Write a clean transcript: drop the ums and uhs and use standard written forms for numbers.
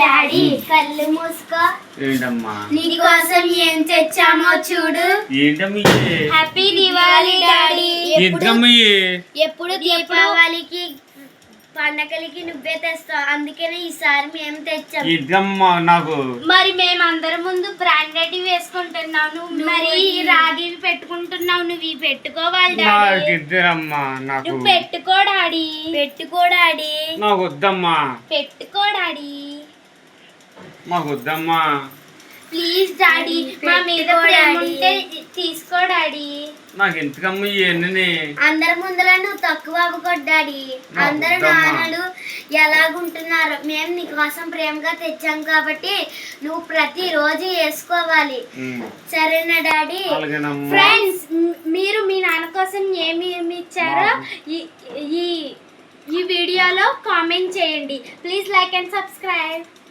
Daddy కళ్ళు మూసుకో. ఏంటమ్మా నీకోసం ఏం తెచ్చామో చూడు. ఏంటమ్మా హ్యాపీ దివాళీ డాడీ. ఏంటమ్మా ఎప్పుడు దీపావళికి పండగలకి నువ్వే తెస్తావు, అందుకనే ఈసారి మేము తెచ్చాము. ఏంటమ్మా నాకు మరి మేమందరం ముందు బ్రాండెడ్ వేసుకుంటున్నావు, మరి రాగి పెట్టుకుంటున్నావు. నువ్వు ఇవి పెట్టుకోవాలి డాడీ. ఇద్దరమ్మా నాకు నువ్వు పెట్టుకో డాడీ. పెట్టుకో డాడీ. నాకు వద్దమ్మా. పెట్టుకో డాడీ. మాకు వద్దమ్మా. ప్లీజ్ డాడీ, మా మీద ప్రేమ ఉంటే తీసుకో డాడీ. నాకు ఎందుకమ్మా ఇవన్నీ? అందరి ముందర నువ్వు తక్కువ అవ్వకూడదు. అందరు నాన్నలు ఎలాగుంటున్నారు, మేము నీకోసం ప్రేమగా తెచ్చాం కాబట్టి నువ్వు ప్రతిరోజు వేసుకోవాలి. సరేనా డాడీ? ఫ్రెండ్స్, మీరు మీ నాన్న కోసం ఏమి ఇచ్చారో ఈ వీడియోలో కామెంట్ చేయండి. Please like and subscribe.